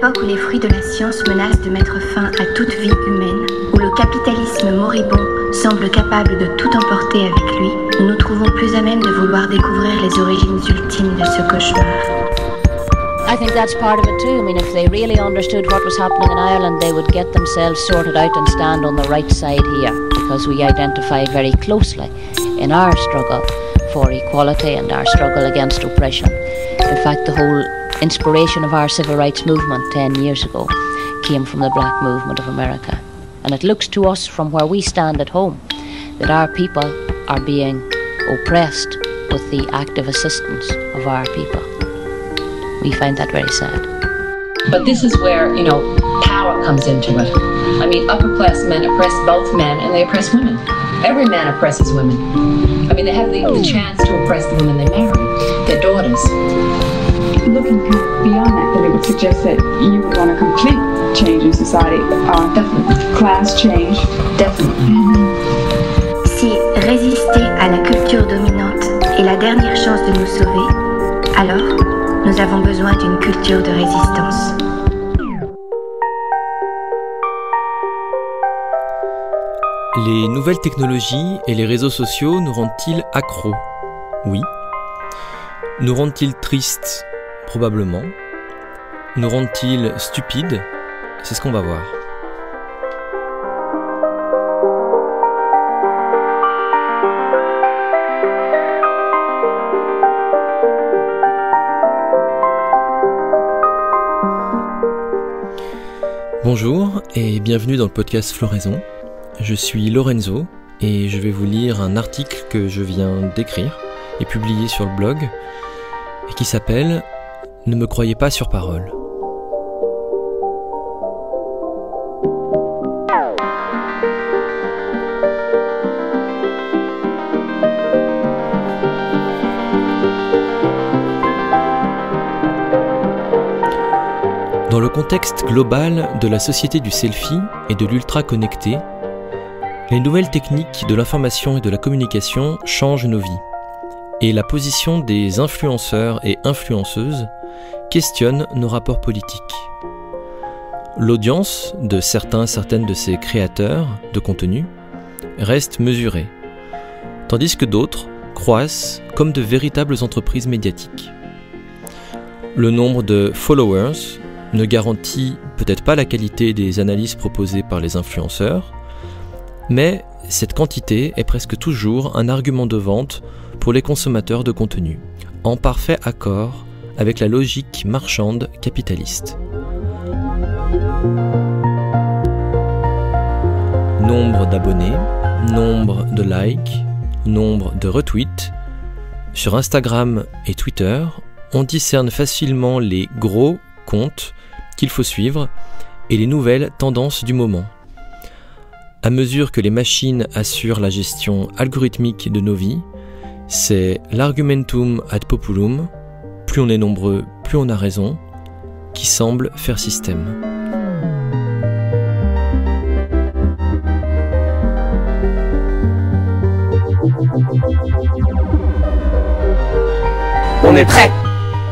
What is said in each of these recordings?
époque où les fruits de la science menacent de mettre fin à toute vie humaine, où le capitalisme moribond semble capable de tout emporter avec lui, nous nous trouvons plus à même de vouloir découvrir les origines ultimes de ce cauchemar. I think that's part of it too. I mean, if they really understood what was happening in Ireland, they would get themselves sorted out and stand on the right side here, because we identify very closely in our struggle for equality and our struggle against oppression. In fact, the whole inspiration of our civil rights movement 10 years ago came from the black movement of America. And it looks to us from where we stand at home that our people are being oppressed with the active assistance of our people. We find that very sad. But this is where, power comes into it. I mean, upper class men oppress both men and they oppress women. Every man oppresses women. I mean, they have the chance to oppress the women they marry, their daughters. Looking beyond that, then it would suggest that you would want a complete change in society. Definitely. Class change. Definitely. Si résister à la culture dominante est la dernière chance de nous sauver, alors nous avons besoin d'une culture de résistance. Les nouvelles technologies et les réseaux sociaux nous rendent-ils accros ? Oui. Nous rendent-ils tristes ? Probablement. Nous rendent-ils stupides ? C'est ce qu'on va voir. Bonjour et bienvenue dans le podcast Floraison. Je suis Lorenzo et je vais vous lire un article que je viens d'écrire et publier sur le blog et qui s'appelle « Ne me croyez pas sur parole ». Dans le contexte global de la société du selfie et de l'ultra-connecté, les nouvelles techniques de l'information et de la communication changent nos vies, et la position des influenceurs et influenceuses questionne nos rapports politiques. L'audience de certaines de ces créateurs de contenu reste mesurée, tandis que d'autres croissent comme de véritables entreprises médiatiques. Le nombre de followers ne garantit peut-être pas la qualité des analyses proposées par les influenceurs, mais cette quantité est presque toujours un argument de vente pour les consommateurs de contenu, en parfait accord avec la logique marchande capitaliste. Nombre d'abonnés, nombre de likes, nombre de retweets. Sur Instagram et Twitter, on discerne facilement les gros comptes qu'il faut suivre et les nouvelles tendances du moment. À mesure que les machines assurent la gestion algorithmique de nos vies, c'est l'argumentum ad populum, plus on est nombreux, plus on a raison, qui semble faire système. On est prêt!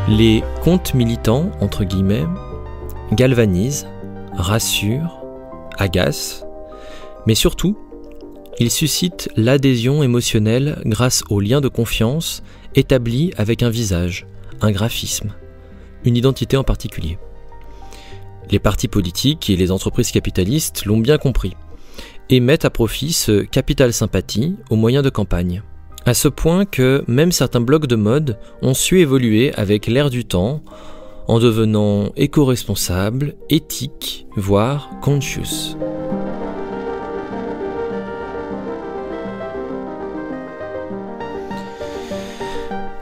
Les comptes militants, entre guillemets, galvanisent, rassurent, agacent, mais surtout, ils suscitent l'adhésion émotionnelle grâce aux liens de confiance établis avec un visage, un graphisme, une identité en particulier. Les partis politiques et les entreprises capitalistes l'ont bien compris et mettent à profit ce capital sympathie aux moyens de campagne. À ce point que même certains blogs de mode ont su évoluer avec l'air du temps en devenant éco-responsables, éthiques, voire conscious.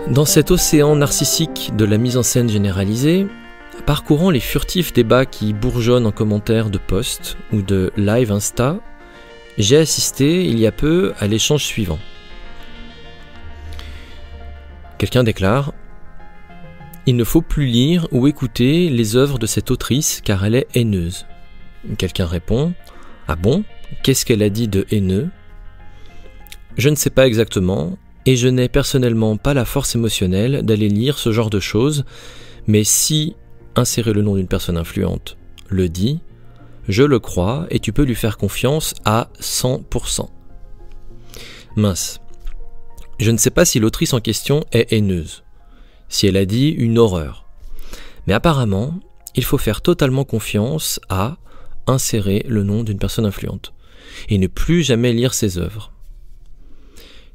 Dans cet océan narcissique de la mise en scène généralisée, parcourant les furtifs débats qui bourgeonnent en commentaires de posts ou de live Insta, j'ai assisté il y a peu à l'échange suivant. Quelqu'un déclare « Il ne faut plus lire ou écouter les œuvres de cette autrice car elle est haineuse ». Quelqu'un répond « Ah bon ? Qu'est-ce qu'elle a dit de haineux ?» Je ne sais pas exactement et je n'ai personnellement pas la force émotionnelle d'aller lire ce genre de choses, mais si insérer le nom d'une personne influente, le dit, je le crois et tu peux lui faire confiance à 100%. Mince. Je ne sais pas si l'autrice en question est haineuse, si elle a dit une horreur. Mais apparemment, il faut faire totalement confiance à insérer le nom d'une personne influente et ne plus jamais lire ses œuvres.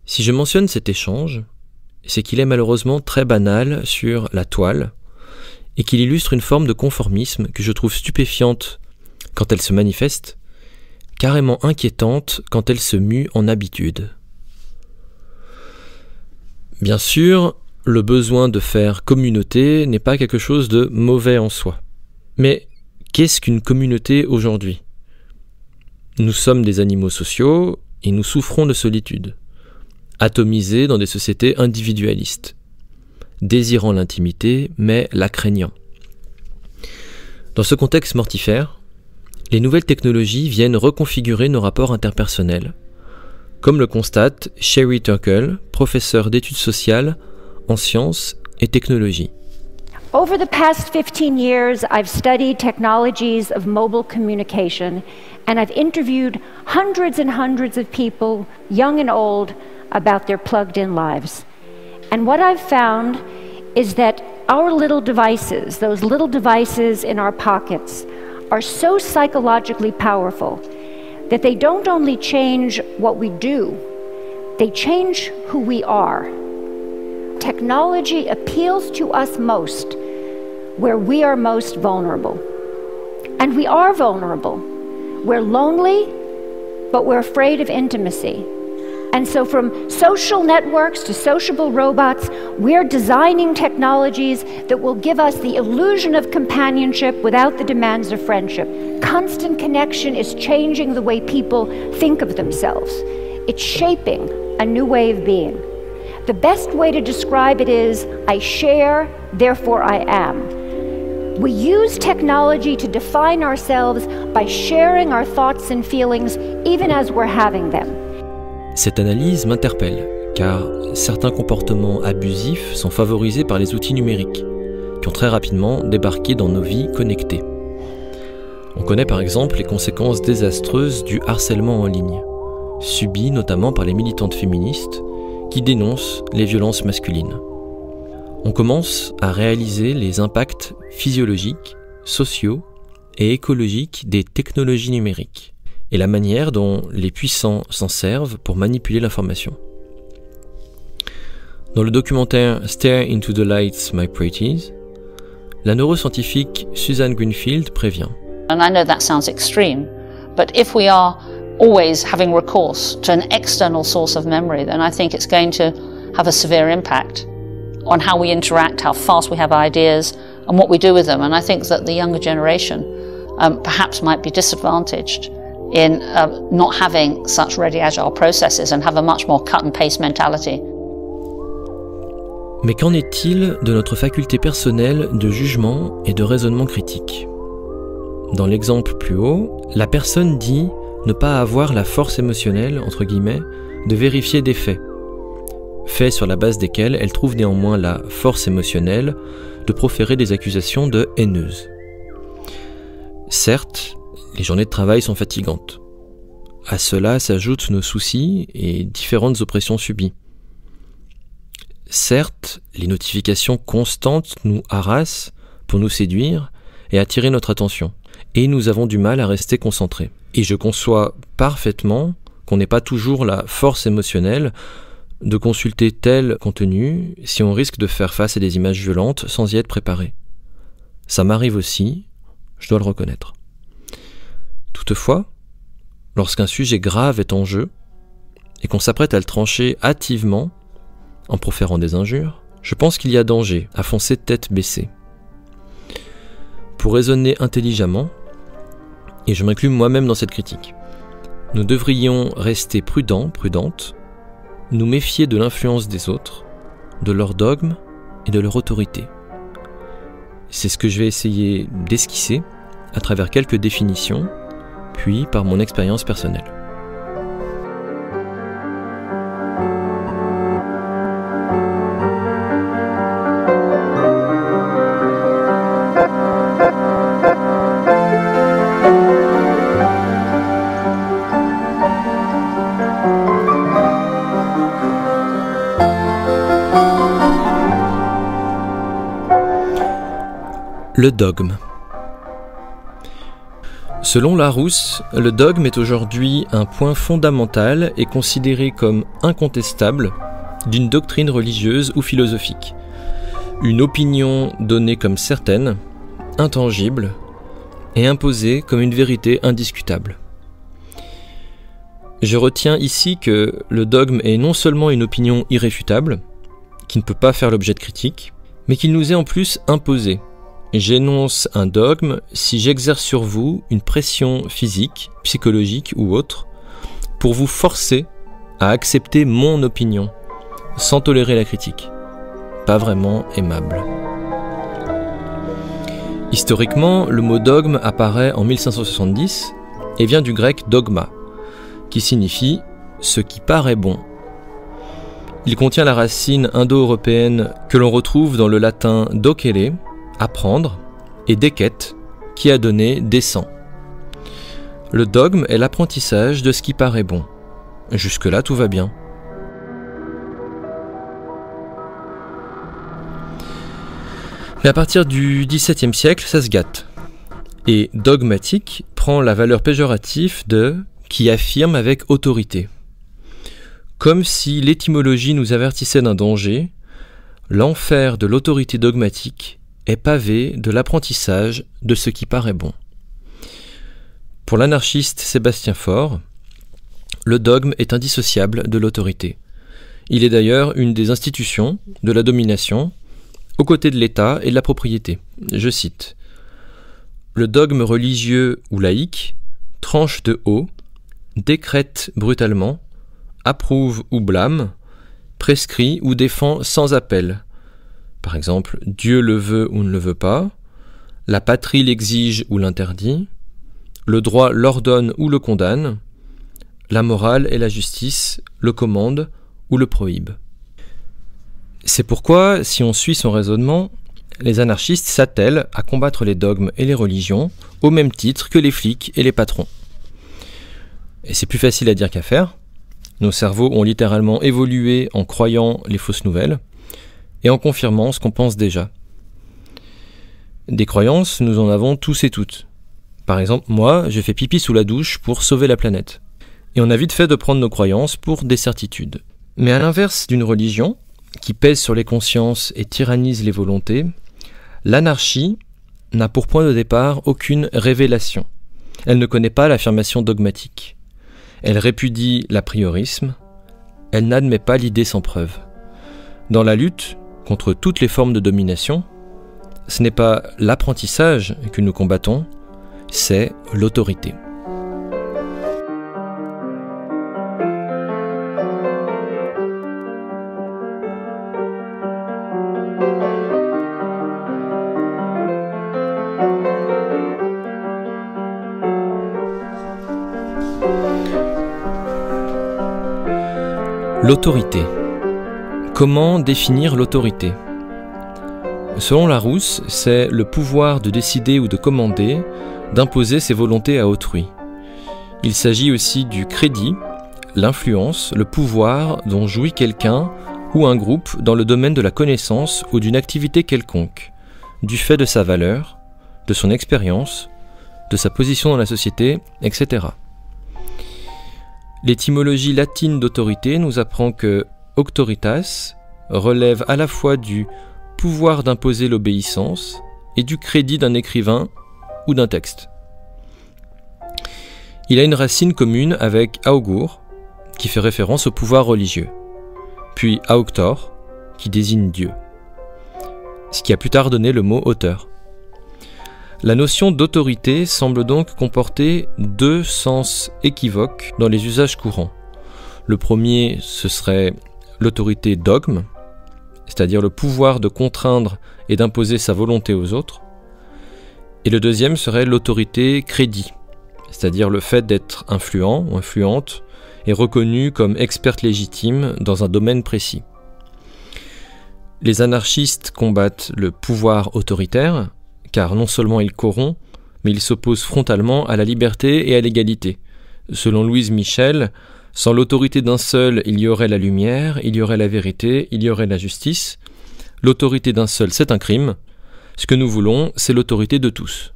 Si je mentionne cet échange, c'est qu'il est malheureusement très banal sur la toile et qu'il illustre une forme de conformisme que je trouve stupéfiante quand elle se manifeste, carrément inquiétante quand elle se mue en habitude. Bien sûr, le besoin de faire communauté n'est pas quelque chose de mauvais en soi. Mais qu'est-ce qu'une communauté aujourd'hui ? Nous sommes des animaux sociaux et nous souffrons de solitude, atomisés dans des sociétés individualistes, désirant l'intimité mais la craignant. Dans ce contexte mortifère, les nouvelles technologies viennent reconfigurer nos rapports interpersonnels, comme le constate Sherry Turkle, professeure d'études sociales en sciences et technologies. Over the past 15 years, I've studied technologies of mobile communication, and I've interviewed hundreds and hundreds of people, young and old, about their plugged-in lives. And what I've found is that our little devices, those little devices in our pockets, are so psychologically powerful that they don't only change what we do, they change who we are. Technology appeals to us most where we are most vulnerable. And we are vulnerable. We're lonely, but we're afraid of intimacy. And so from social networks to sociable robots, we're designing technologies that will give us the illusion of companionship without the demands of friendship. Constant connection is changing the way people think of themselves. It's shaping a new way of being. The best way to describe it is, I share, therefore I am. We use technology to define ourselves by sharing our thoughts and feelings, even as we're having them. Cette analyse m'interpelle, car certains comportements abusifs sont favorisés par les outils numériques, qui ont très rapidement débarqué dans nos vies connectées. On connaît par exemple les conséquences désastreuses du harcèlement en ligne, subi notamment par les militantes féministes qui dénoncent les violences masculines. On commence à réaliser les impacts physiologiques, sociaux et écologiques des technologies numériques et la manière dont les puissants s'en servent pour manipuler l'information. Dans le documentaire Stare into the Lights, My Pretties, la neuroscientifique Suzanne Greenfield prévient. And I know that sounds extreme, but if we are always having recourse to an external source of memory, then I think it's going to have a severe impact on how we interact, how fast we have ideas, and what we do with them. And I think that the younger generation perhaps might be disadvantaged in not having such ready agile processes and have a much more cut and paste mentality. Mais qu'en est-il de notre faculté personnelle de jugement et de raisonnement critique ? Dans l'exemple plus haut, la personne dit ne pas avoir la force émotionnelle, entre guillemets, de vérifier des faits sur la base desquels elle trouve néanmoins la force émotionnelle de proférer des accusations de haineuses. Certes, les journées de travail sont fatigantes. À cela s'ajoutent nos soucis et différentes oppressions subies. Certes, les notifications constantes nous harassent pour nous séduire et attirer notre attention. Et nous avons du mal à rester concentrés. Et je conçois parfaitement qu'on n'ait pas toujours la force émotionnelle de consulter tel contenu si on risque de faire face à des images violentes sans y être préparé. Ça m'arrive aussi, je dois le reconnaître. Toutefois, lorsqu'un sujet grave est en jeu et qu'on s'apprête à le trancher hâtivement en proférant des injures, je pense qu'il y a danger à foncer tête baissée. Pour raisonner intelligemment, et je m'inclus moi-même dans cette critique, nous devrions rester prudents, prudentes, nous méfier de l'influence des autres, de leurs dogmes et de leur autorité. C'est ce que je vais essayer d'esquisser à travers quelques définitions, puis par mon expérience personnelle. Le dogme. Selon Larousse, le dogme est aujourd'hui un point fondamental et considéré comme incontestable d'une doctrine religieuse ou philosophique. Une opinion donnée comme certaine, intangible, et imposée comme une vérité indiscutable. Je retiens ici que le dogme est non seulement une opinion irréfutable, qui ne peut pas faire l'objet de critiques, mais qu'il nous est en plus imposé. J'énonce un dogme si j'exerce sur vous une pression physique, psychologique ou autre, pour vous forcer à accepter mon opinion, sans tolérer la critique. Pas vraiment aimable. Historiquement, le mot dogme apparaît en 1570 et vient du grec dogma, qui signifie « ce qui paraît bon ». Il contient la racine indo-européenne que l'on retrouve dans le latin docere, apprendre, et decet, qui a donné descend. Le dogme est l'apprentissage de ce qui paraît bon. Jusque-là, tout va bien. Mais à partir du XVIIe siècle, ça se gâte. Et dogmatique prend la valeur péjorative de « qui affirme avec autorité ». Comme si l'étymologie nous avertissait d'un danger, l'enfer de l'autorité dogmatique est pavé de l'apprentissage de ce qui paraît bon. Pour l'anarchiste Sébastien Faure, le dogme est indissociable de l'autorité. Il est d'ailleurs une des institutions de la domination, aux côtés de l'État et de la propriété. Je cite : « Le dogme religieux ou laïque tranche de haut, décrète brutalement, approuve ou blâme, prescrit ou défend sans appel. Par exemple, Dieu le veut ou ne le veut pas, la patrie l'exige ou l'interdit, le droit l'ordonne ou le condamne, la morale et la justice le commandent ou le prohibent. » C'est pourquoi, si on suit son raisonnement, les anarchistes s'attellent à combattre les dogmes et les religions au même titre que les flics et les patrons. Et c'est plus facile à dire qu'à faire. Nos cerveaux ont littéralement évolué en croyant les fausses nouvelles et en confirmant ce qu'on pense déjà. Des croyances, nous en avons tous et toutes. Par exemple, moi, je fais pipi sous la douche pour sauver la planète. Et on a vite fait de prendre nos croyances pour des certitudes. Mais à l'inverse d'une religion, qui pèse sur les consciences et tyrannise les volontés, l'anarchie n'a pour point de départ aucune révélation. Elle ne connaît pas l'affirmation dogmatique. Elle répudie l'apriorisme. Elle n'admet pas l'idée sans preuve. Dans la lutte contre toutes les formes de domination, ce n'est pas l'apprentissage que nous combattons, c'est l'autorité. L'autorité. Comment définir l'autorité ? Selon Larousse, c'est le pouvoir de décider ou de commander, d'imposer ses volontés à autrui. Il s'agit aussi du crédit, l'influence, le pouvoir dont jouit quelqu'un ou un groupe dans le domaine de la connaissance ou d'une activité quelconque, du fait de sa valeur, de son expérience, de sa position dans la société, etc. L'étymologie latine d'autorité nous apprend que auctoritas relève à la fois du pouvoir d'imposer l'obéissance et du crédit d'un écrivain ou d'un texte. Il a une racine commune avec augur, qui fait référence au pouvoir religieux, puis auctor, qui désigne Dieu, ce qui a plus tard donné le mot auteur. La notion d'autorité semble donc comporter deux sens équivoques dans les usages courants. Le premier, ce serait l'autorité dogme, c'est-à-dire le pouvoir de contraindre et d'imposer sa volonté aux autres. Et le deuxième serait l'autorité crédit, c'est-à-dire le fait d'être influent ou influente et reconnu comme experte légitime dans un domaine précis. Les anarchistes combattent le pouvoir autoritaire, car non seulement il corrompt, mais il s'oppose frontalement à la liberté et à l'égalité. Selon Louise Michel, sans l'autorité d'un seul, il y aurait la lumière, il y aurait la vérité, il y aurait la justice. L'autorité d'un seul, c'est un crime. Ce que nous voulons, c'est l'autorité de tous.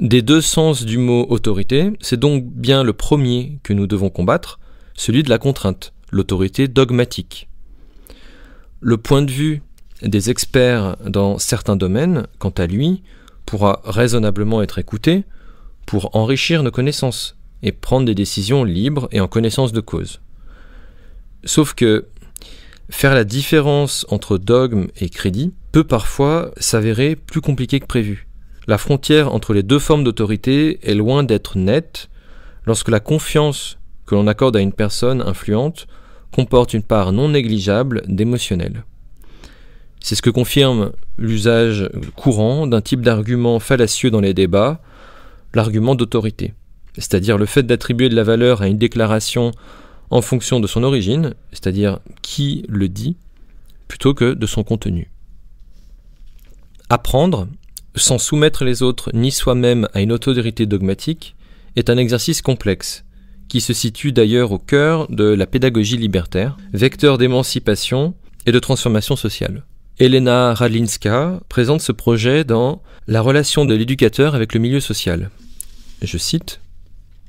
Des deux sens du mot autorité, c'est donc bien le premier que nous devons combattre, celui de la contrainte, l'autorité dogmatique. Le point de vue des experts dans certains domaines, quant à lui, pourra raisonnablement être écouté pour enrichir nos connaissances et prendre des décisions libres et en connaissance de cause. Sauf que faire la différence entre dogme et crédit peut parfois s'avérer plus compliqué que prévu. La frontière entre les deux formes d'autorité est loin d'être nette lorsque la confiance que l'on accorde à une personne influente comporte une part non négligeable d'émotionnel. C'est ce que confirme l'usage courant d'un type d'argument fallacieux dans les débats, l'argument d'autorité, c'est-à-dire le fait d'attribuer de la valeur à une déclaration en fonction de son origine, c'est-à-dire qui le dit, plutôt que de son contenu. Apprendre, sans soumettre les autres ni soi-même à une autorité dogmatique, est un exercice complexe, qui se situe d'ailleurs au cœur de la pédagogie libertaire, vecteur d'émancipation et de transformation sociale. Elena Radlinska présente ce projet dans « La relation de l'éducateur avec le milieu social ». Je cite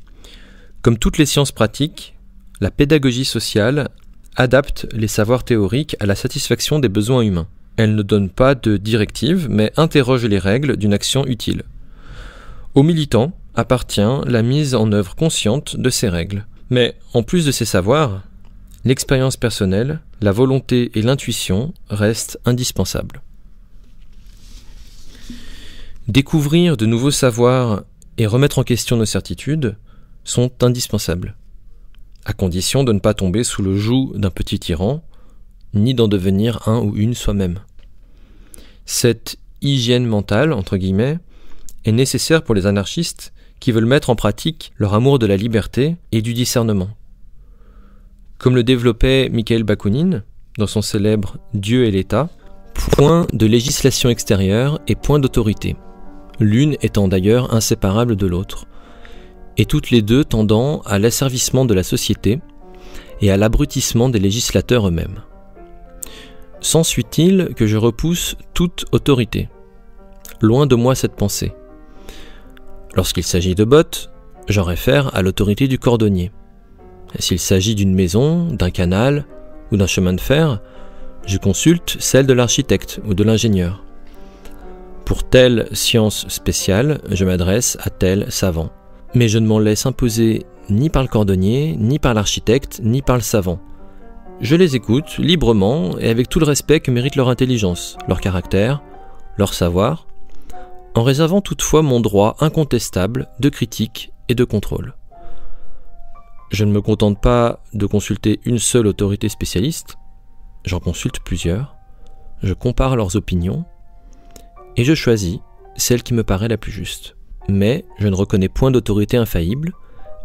« Comme toutes les sciences pratiques, la pédagogie sociale adapte les savoirs théoriques à la satisfaction des besoins humains. Elle ne donne pas de directives, mais interroge les règles d'une action utile. Aux militants appartient la mise en œuvre consciente de ces règles. Mais en plus de ces savoirs, l'expérience personnelle, la volonté et l'intuition restent indispensables. Découvrir de nouveaux savoirs et remettre en question nos certitudes sont indispensables, à condition de ne pas tomber sous le joug d'un petit tyran, ni d'en devenir un ou une soi-même. Cette hygiène mentale, entre guillemets, est nécessaire pour les anarchistes qui veulent mettre en pratique leur amour de la liberté et du discernement. Comme le développait Mikhail Bakounine dans son célèbre « Dieu et l'État », point de législation extérieure et point d'autorité, l'une étant d'ailleurs inséparable de l'autre, et toutes les deux tendant à l'asservissement de la société et à l'abrutissement des législateurs eux-mêmes. S'ensuit-il que je repousse toute autorité? Loin de moi cette pensée. Lorsqu'il s'agit de bottes, j'en réfère à l'autorité du cordonnier. S'il s'agit d'une maison, d'un canal ou d'un chemin de fer, je consulte celle de l'architecte ou de l'ingénieur. Pour telle science spéciale, je m'adresse à tel savant. Mais je ne m'en laisse imposer ni par le cordonnier, ni par l'architecte, ni par le savant. Je les écoute librement et avec tout le respect que mérite leur intelligence, leur caractère, leur savoir, en réservant toutefois mon droit incontestable de critique et de contrôle. Je ne me contente pas de consulter une seule autorité spécialiste, j'en consulte plusieurs, je compare leurs opinions, et je choisis celle qui me paraît la plus juste. Mais je ne reconnais point d'autorité infaillible,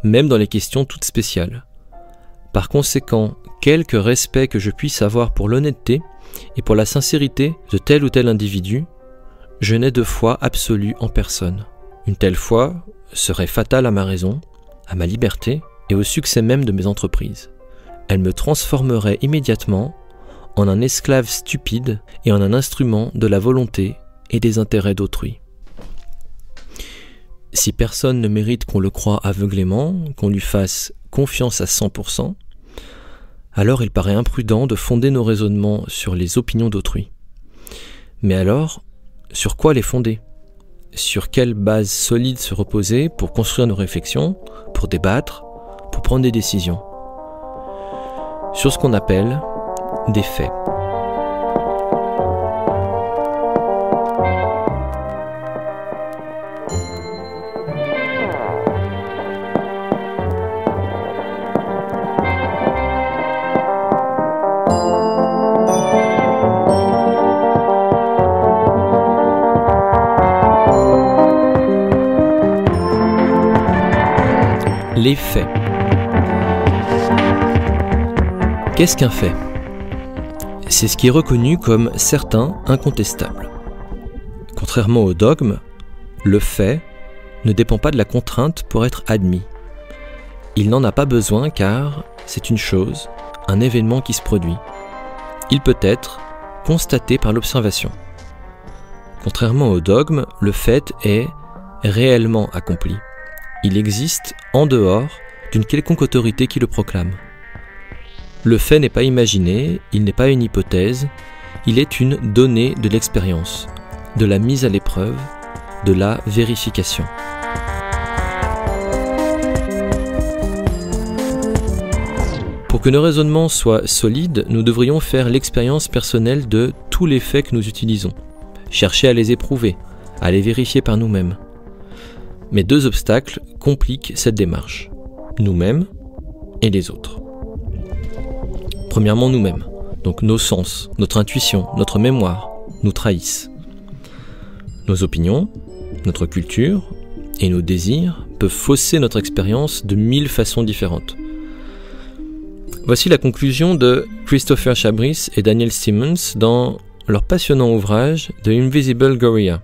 même dans les questions toutes spéciales. Par conséquent, quelque respect que je puisse avoir pour l'honnêteté et pour la sincérité de tel ou tel individu, je n'ai de foi absolue en personne. Une telle foi serait fatale à ma raison, à ma liberté et au succès même de mes entreprises. Elle me transformerait immédiatement en un esclave stupide et en un instrument de la volonté et des intérêts d'autrui. Si personne ne mérite qu'on le croie aveuglément, qu'on lui fasse confiance à 100%, alors il paraît imprudent de fonder nos raisonnements sur les opinions d'autrui. Mais alors, sur quoi les fonder? Sur quelle base solide se reposer pour construire nos réflexions, pour débattre, pour prendre des décisions? Sur ce qu'on appelle des faits. Les faits. Qu'est-ce qu'un fait? C'est ce qui est reconnu comme certain, incontestable. Contrairement au dogme, le fait ne dépend pas de la contrainte pour être admis. Il n'en a pas besoin car c'est une chose, un événement qui se produit. Il peut être constaté par l'observation. Contrairement au dogme, le fait est réellement accompli. Il existe en dehors d'une quelconque autorité qui le proclame. Le fait n'est pas imaginé, il n'est pas une hypothèse, il est une donnée de l'expérience, de la mise à l'épreuve, de la vérification. Pour que nos raisonnements soient solides, nous devrions faire l'expérience personnelle de tous les faits que nous utilisons, chercher à les éprouver, à les vérifier par nous-mêmes. Mais 2 obstacles compliquent cette démarche, nous-mêmes et les autres. Premièrement, nous-mêmes, donc nos sens, notre intuition, notre mémoire, nous trahissent. Nos opinions, notre culture et nos désirs peuvent fausser notre expérience de 1000 façons différentes. Voici la conclusion de Christopher Chabris et Daniel Simmons dans leur passionnant ouvrage The Invisible Gorilla.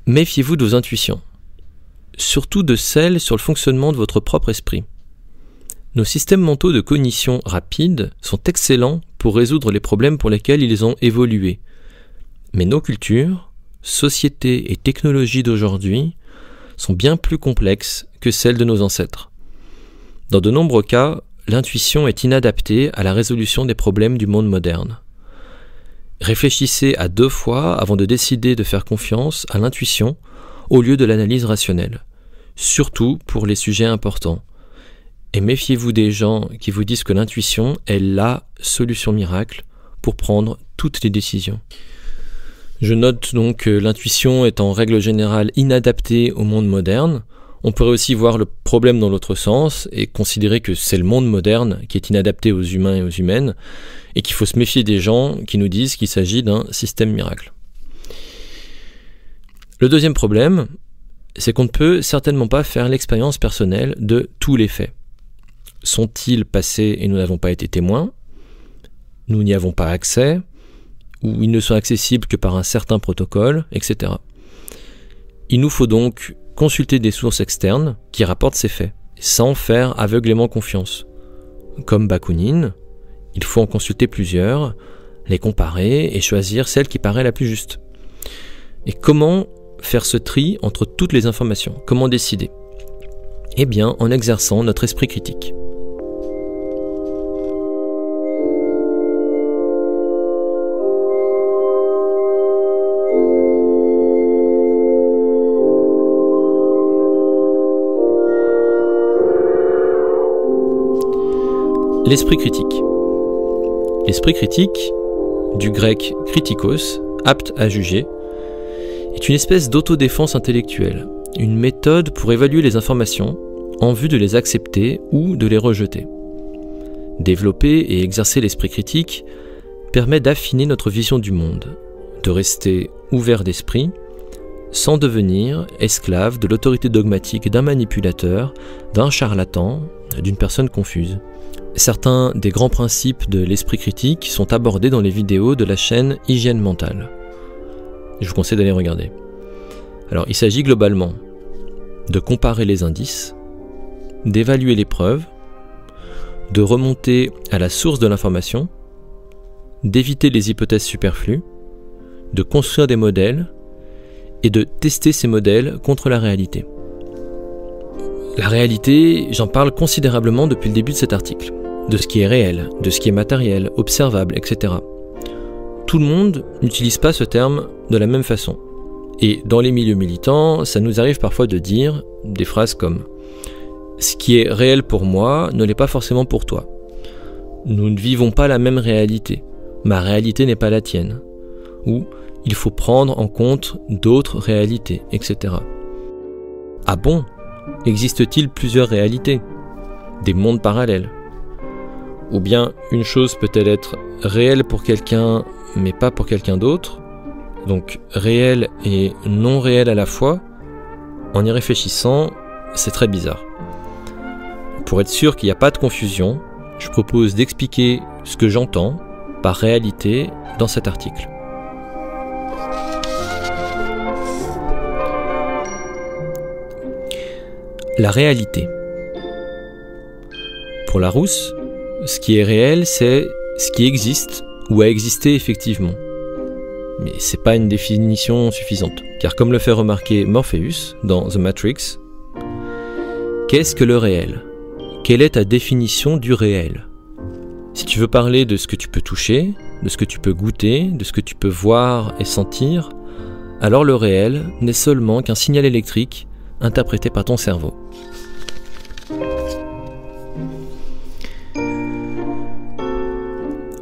Méfiez-vous de vos intuitions, surtout de celles sur le fonctionnement de votre propre esprit. Nos systèmes mentaux de cognition rapide sont excellents pour résoudre les problèmes pour lesquels ils ont évolué. Mais nos cultures, sociétés et technologies d'aujourd'hui sont bien plus complexes que celles de nos ancêtres. Dans de nombreux cas, l'intuition est inadaptée à la résolution des problèmes du monde moderne. Réfléchissez à 2 fois avant de décider de faire confiance à l'intuition au lieu de l'analyse rationnelle, surtout pour les sujets importants. Et méfiez-vous des gens qui vous disent que l'intuition est la solution miracle pour prendre toutes les décisions. Je note donc que l'intuition est en règle générale inadaptée au monde moderne. On pourrait aussi voir le problème dans l'autre sens et considérer que c'est le monde moderne qui est inadapté aux humains et aux humaines et qu'il faut se méfier des gens qui nous disent qu'il s'agit d'un système miracle. Le deuxième problème, c'est qu'on ne peut certainement pas faire l'expérience personnelle de tous les faits. Sont-ils passés et nous n'avons pas été témoins? Nous n'y avons pas accès? Ou ils ne sont accessibles que par un certain protocole, etc. Il nous faut donc consulter des sources externes qui rapportent ces faits, sans faire aveuglément confiance. Comme Bakounine, il faut en consulter plusieurs, les comparer et choisir celle qui paraît la plus juste. Et comment faire ce tri entre toutes les informations? Comment décider? Eh bien, en exerçant notre esprit critique. L'esprit critique. L'esprit critique, du grec kritikos, apte à juger, est une espèce d'autodéfense intellectuelle, une méthode pour évaluer les informations en vue de les accepter ou de les rejeter. Développer et exercer l'esprit critique permet d'affiner notre vision du monde, de rester ouvert d'esprit, sans devenir esclave de l'autorité dogmatique d'un manipulateur, d'un charlatan, d'une personne confuse. Certains des grands principes de l'esprit critique sont abordés dans les vidéos de la chaîne Hygiène Mentale. Je vous conseille d'aller regarder. Alors, il s'agit globalement de comparer les indices, d'évaluer les preuves, de remonter à la source de l'information, d'éviter les hypothèses superflues, de construire des modèles et de tester ces modèles contre la réalité. La réalité, j'en parle considérablement depuis le début de cet article. De ce qui est réel, de ce qui est matériel, observable, etc. Tout le monde n'utilise pas ce terme de la même façon. Et dans les milieux militants, ça nous arrive parfois de dire des phrases comme « Ce qui est réel pour moi ne l'est pas forcément pour toi. Nous ne vivons pas la même réalité. Ma réalité n'est pas la tienne. » Ou « Il faut prendre en compte d'autres réalités, etc. » Ah bon? Existe-t-il plusieurs réalités? Des mondes parallèles? Ou bien une chose peut-elle être réelle pour quelqu'un mais pas pour quelqu'un d'autre, donc réelle et non réelle à la fois? En y réfléchissant, c'est très bizarre. Pour être sûr qu'il n'y a pas de confusion, je propose d'expliquer ce que j'entends par réalité dans cet article. La réalité. Pour Larousse, ce qui est réel, c'est ce qui existe ou a existé effectivement. Mais c'est pas une définition suffisante. Car comme le fait remarquer Morpheus dans The Matrix, qu'est-ce que le réel ? Quelle est ta définition du réel ? Si tu veux parler de ce que tu peux toucher, de ce que tu peux goûter, de ce que tu peux voir et sentir, alors le réel n'est seulement qu'un signal électrique interprété par ton cerveau.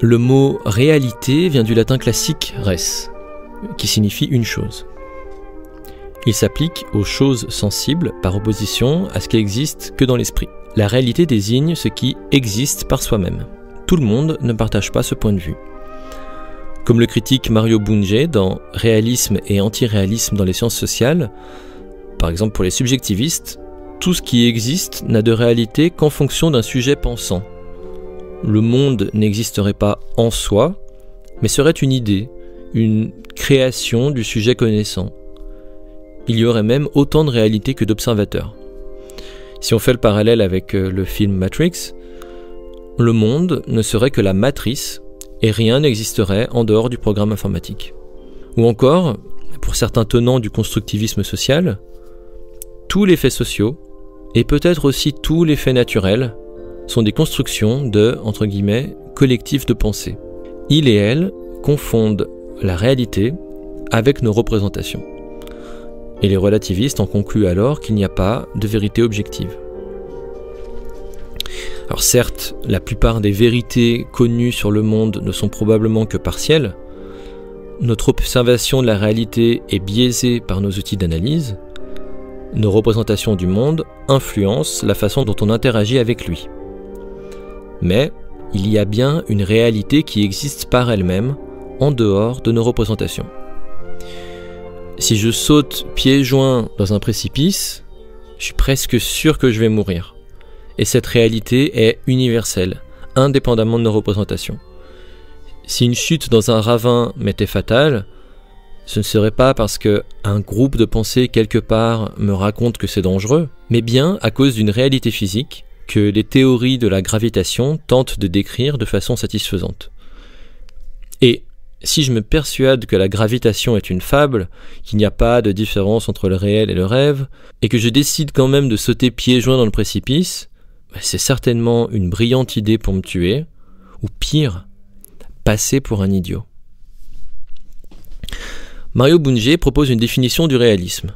Le mot « réalité » vient du latin classique « res », qui signifie une chose. Il s'applique aux choses sensibles par opposition à ce qui existe que dans l'esprit. La réalité désigne ce qui existe par soi-même. Tout le monde ne partage pas ce point de vue. Comme le critique Mario Bunge dans « Réalisme et antiréalisme dans les sciences sociales », par exemple pour les subjectivistes, tout ce qui existe n'a de réalité qu'en fonction d'un sujet pensant. Le monde n'existerait pas en soi, mais serait une idée, une création du sujet connaissant. Il y aurait même autant de réalité que d'observateurs. Si on fait le parallèle avec le film Matrix, le monde ne serait que la matrice et rien n'existerait en dehors du programme informatique. Ou encore, pour certains tenants du constructivisme social, tous les faits sociaux, et peut-être aussi tous les faits naturels, sont des constructions de, entre guillemets, collectifs de pensée. Ils et elles confondent la réalité avec nos représentations. Et les relativistes en concluent alors qu'il n'y a pas de vérité objective. Alors certes, la plupart des vérités connues sur le monde ne sont probablement que partielles. Notre observation de la réalité est biaisée par nos outils d'analyse. Nos représentations du monde influencent la façon dont on interagit avec lui. Mais il y a bien une réalité qui existe par elle-même, en dehors de nos représentations. Si je saute pieds joints dans un précipice, je suis presque sûr que je vais mourir. Et cette réalité est universelle, indépendamment de nos représentations. Si une chute dans un ravin m'était fatale, ce ne serait pas parce qu'un groupe de pensées quelque part me raconte que c'est dangereux, mais bien à cause d'une réalité physique que les théories de la gravitation tentent de décrire de façon satisfaisante. Et si je me persuade que la gravitation est une fable, qu'il n'y a pas de différence entre le réel et le rêve, et que je décide quand même de sauter pieds joints dans le précipice, c'est certainement une brillante idée pour me tuer, ou pire, passer pour un idiot. Mario Bunge propose une définition du réalisme.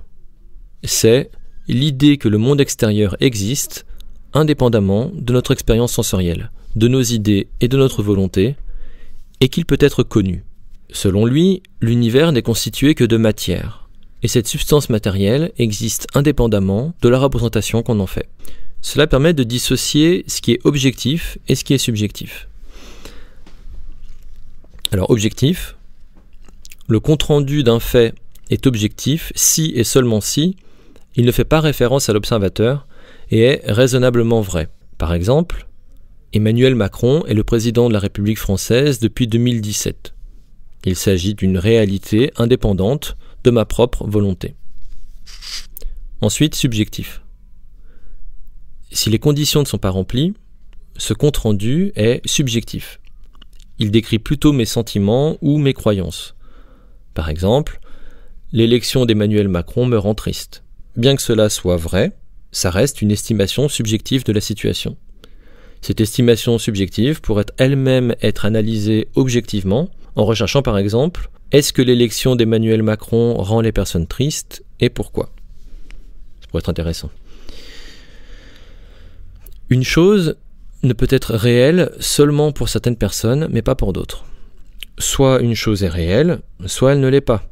C'est l'idée que le monde extérieur existe indépendamment de notre expérience sensorielle, de nos idées et de notre volonté, et qu'il peut être connu. Selon lui, l'univers n'est constitué que de matière, et cette substance matérielle existe indépendamment de la représentation qu'on en fait. Cela permet de dissocier ce qui est objectif et ce qui est subjectif. Alors, objectif, le compte-rendu d'un fait est objectif si et seulement si il ne fait pas référence à l'observateur et est raisonnablement vrai. Par exemple, Emmanuel Macron est le président de la République française depuis 2017. Il s'agit d'une réalité indépendante de ma propre volonté. Ensuite, subjectif. Si les conditions ne sont pas remplies, ce compte-rendu est subjectif. Il décrit plutôt mes sentiments ou mes croyances. Par exemple, l'élection d'Emmanuel Macron me rend triste. Bien que cela soit vrai, ça reste une estimation subjective de la situation. Cette estimation subjective pourrait elle-même être analysée objectivement en recherchant par exemple « Est-ce que l'élection d'Emmanuel Macron rend les personnes tristes et pourquoi ?» Ça pourrait être intéressant. Une chose ne peut être réelle seulement pour certaines personnes, mais pas pour d'autres. Soit une chose est réelle, soit elle ne l'est pas.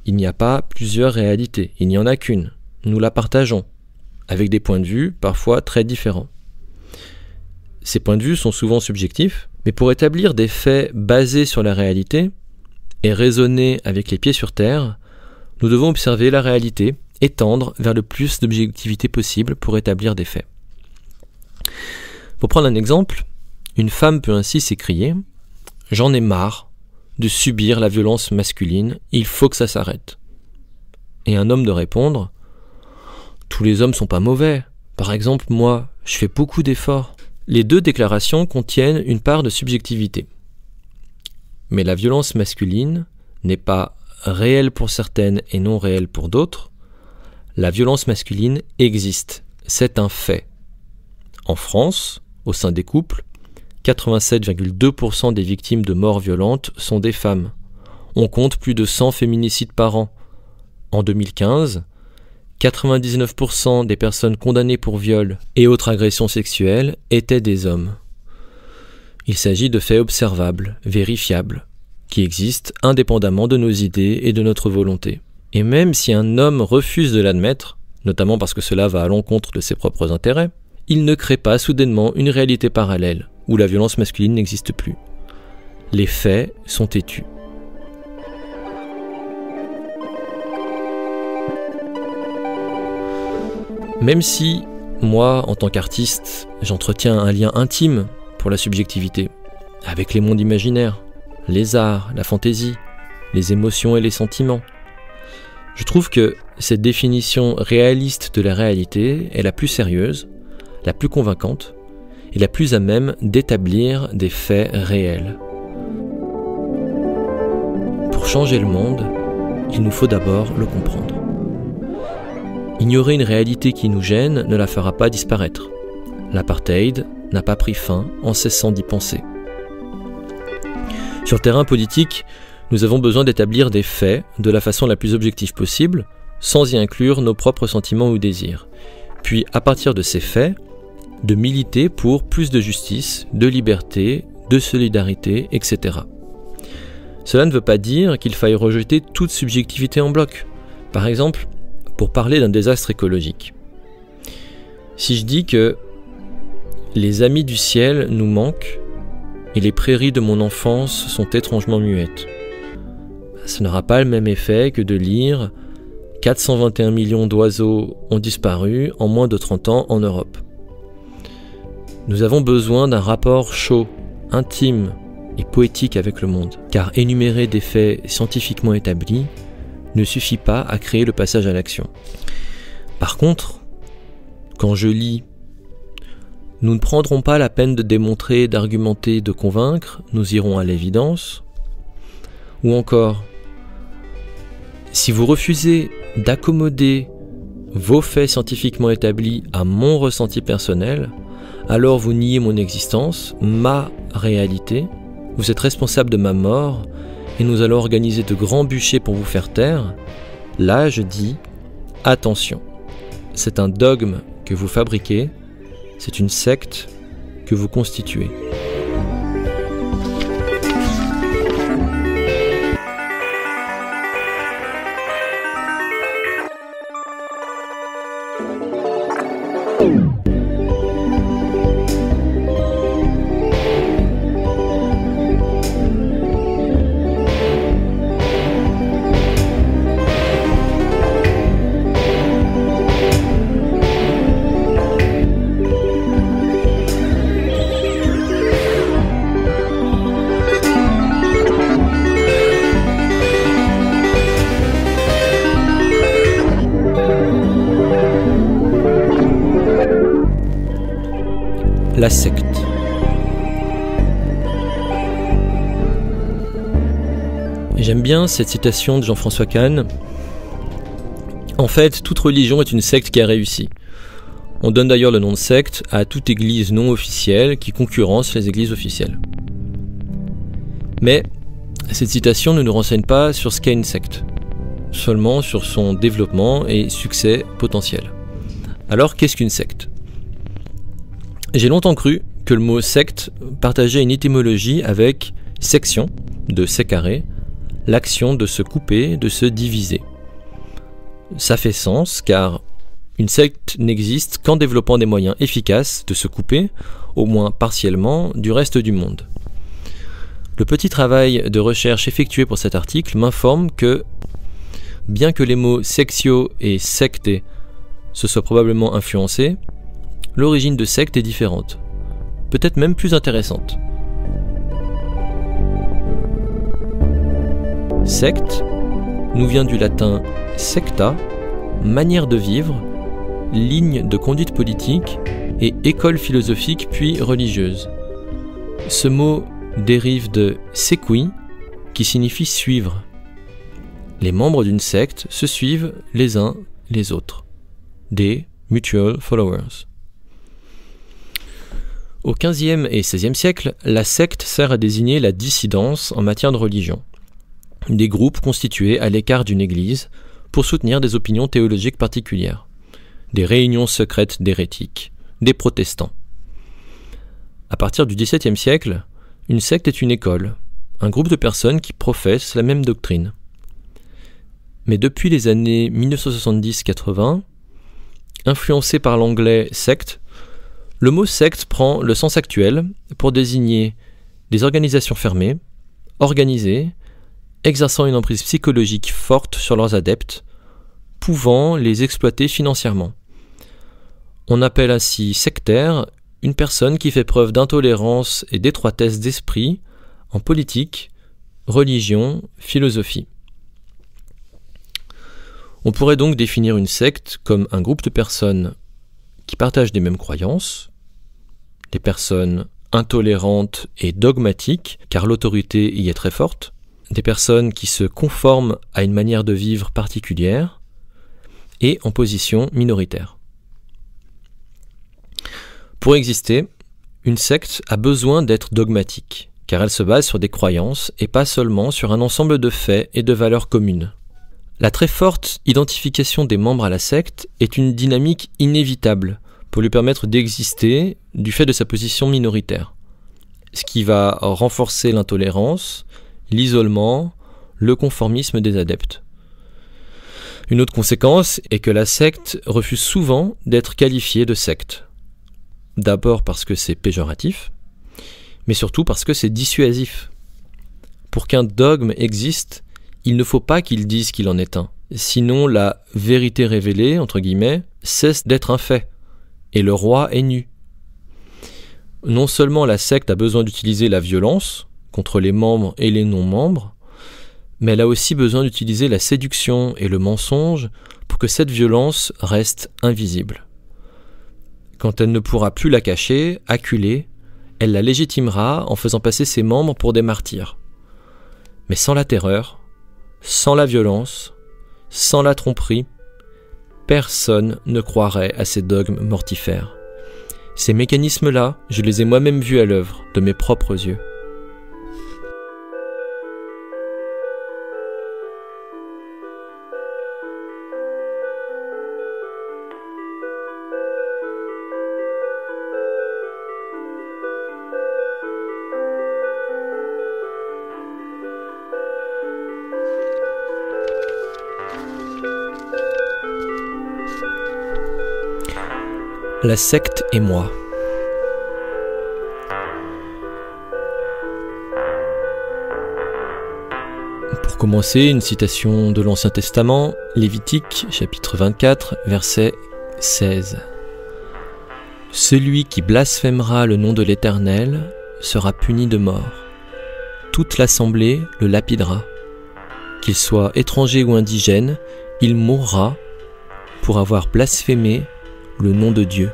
Il n'y a pas plusieurs réalités, il n'y en a qu'une. Nous la partageons, avec des points de vue parfois très différents. Ces points de vue sont souvent subjectifs, mais pour établir des faits basés sur la réalité et raisonner avec les pieds sur terre, nous devons observer la réalité et tendre vers le plus d'objectivité possible pour établir des faits. Pour prendre un exemple, une femme peut ainsi s'écrier « J'en ai marre de subir la violence masculine, il faut que ça s'arrête. » Et un homme de répondre « Tous les hommes sont pas mauvais. Par exemple, moi, je fais beaucoup d'efforts. » Les deux déclarations contiennent une part de subjectivité. Mais la violence masculine n'est pas réelle pour certaines et non réelle pour d'autres, la violence masculine existe. C'est un fait. En France, au sein des couples, 87,2% des victimes de morts violentes sont des femmes. On compte plus de 100 féminicides par an. En 2015, 99% des personnes condamnées pour viol et autres agressions sexuelles étaient des hommes. Il s'agit de faits observables, vérifiables, qui existent indépendamment de nos idées et de notre volonté. Et même si un homme refuse de l'admettre, notamment parce que cela va à l'encontre de ses propres intérêts, il ne crée pas soudainement une réalité parallèle où la violence masculine n'existe plus. Les faits sont têtus. Même si, moi, en tant qu'artiste, j'entretiens un lien intime pour la subjectivité, avec les mondes imaginaires, les arts, la fantaisie, les émotions et les sentiments, je trouve que cette définition réaliste de la réalité est la plus sérieuse, la plus convaincante et la plus à même d'établir des faits réels. Pour changer le monde, il nous faut d'abord le comprendre. Ignorer une réalité qui nous gêne ne la fera pas disparaître. L'apartheid n'a pas pris fin en cessant d'y penser. Sur le terrain politique, nous avons besoin d'établir des faits de la façon la plus objective possible, sans y inclure nos propres sentiments ou désirs. Puis, à partir de ces faits, de militer pour plus de justice, de liberté, de solidarité, etc. Cela ne veut pas dire qu'il faille rejeter toute subjectivité en bloc. Par exemple, pour parler d'un désastre écologique. Si je dis que les amis du ciel nous manquent et les prairies de mon enfance sont étrangement muettes, ça n'aura pas le même effet que de lire 421 millions d'oiseaux ont disparu en moins de 30 ans en Europe. Nous avons besoin d'un rapport chaud, intime et poétique avec le monde, car énumérer des faits scientifiquement établis ne suffit pas à créer le passage à l'action. Par contre, quand je lis « Nous ne prendrons pas la peine de démontrer, d'argumenter, de convaincre, nous irons à l'évidence » ou encore « Si vous refusez d'accommoder vos faits scientifiquement établis à mon ressenti personnel, alors vous niez mon existence, ma réalité, vous êtes responsable de ma mort, et nous allons organiser de grands bûchers pour vous faire taire », là je dis « Attention, c'est un dogme que vous fabriquez, c'est une secte que vous constituez. » La secte. J'aime bien cette citation de Jean-François Kahn. En fait, toute religion est une secte qui a réussi. On donne d'ailleurs le nom de secte à toute église non officielle qui concurrence les églises officielles. Mais cette citation ne nous renseigne pas sur ce qu'est une secte, seulement sur son développement et succès potentiel. Alors, qu'est-ce qu'une secte ? J'ai longtemps cru que le mot secte partageait une étymologie avec section, de sécarer, l'action de se couper, de se diviser. Ça fait sens car une secte n'existe qu'en développant des moyens efficaces de se couper, au moins partiellement, du reste du monde. Le petit travail de recherche effectué pour cet article m'informe que, bien que les mots sectio et secte se soient probablement influencés, l'origine de secte est différente, peut-être même plus intéressante. Secte nous vient du latin secta, manière de vivre, ligne de conduite politique et école philosophique puis religieuse. Ce mot dérive de sequi, qui signifie suivre, les membres d'une secte se suivent les uns les autres. Des mutual followers. Au XVe et XVIe siècle, la secte sert à désigner la dissidence en matière de religion. Des groupes constitués à l'écart d'une église pour soutenir des opinions théologiques particulières. Des réunions secrètes d'hérétiques, des protestants. À partir du XVIIe siècle, une secte est une école, un groupe de personnes qui professent la même doctrine. Mais depuis les années 1970-80, influencé par l'anglais « secte », le mot « secte » prend le sens actuel pour désigner des organisations fermées, organisées, exerçant une emprise psychologique forte sur leurs adeptes, pouvant les exploiter financièrement. On appelle ainsi sectaire une personne qui fait preuve d'intolérance et d'étroitesse d'esprit en politique, religion, philosophie. On pourrait donc définir une secte comme un groupe de personnes qui partagent des mêmes croyances, des personnes intolérantes et dogmatiques, car l'autorité y est très forte, des personnes qui se conforment à une manière de vivre particulière et en position minoritaire. Pour exister, une secte a besoin d'être dogmatique, car elle se base sur des croyances et pas seulement sur un ensemble de faits et de valeurs communes. La très forte identification des membres à la secte est une dynamique inévitable pour lui permettre d'exister du fait de sa position minoritaire, ce qui va renforcer l'intolérance, l'isolement, le conformisme des adeptes. Une autre conséquence est que la secte refuse souvent d'être qualifiée de secte. D'abord parce que c'est péjoratif, mais surtout parce que c'est dissuasif. Pour qu'un dogme existe, il ne faut pas qu'il dise qu'il en est un. Sinon, la vérité révélée, entre guillemets, cesse d'être un fait, et le roi est nu. Non seulement la secte a besoin d'utiliser la violence contre les membres et les non-membres, mais elle a aussi besoin d'utiliser la séduction et le mensonge pour que cette violence reste invisible. Quand elle ne pourra plus la cacher, acculer, elle la légitimera en faisant passer ses membres pour des martyrs. Mais sans la terreur, sans la violence, sans la tromperie, personne ne croirait à ces dogmes mortifères. Ces mécanismes-là, je les ai moi-même vus à l'œuvre, de mes propres yeux. La secte et moi. Pour commencer, une citation de l'Ancien Testament, Lévitique, chapitre 24, verset 16. « Celui qui blasphémera le nom de l'Éternel sera puni de mort. Toute l'assemblée le lapidera. Qu'il soit étranger ou indigène, il mourra pour avoir blasphémé le nom de Dieu. »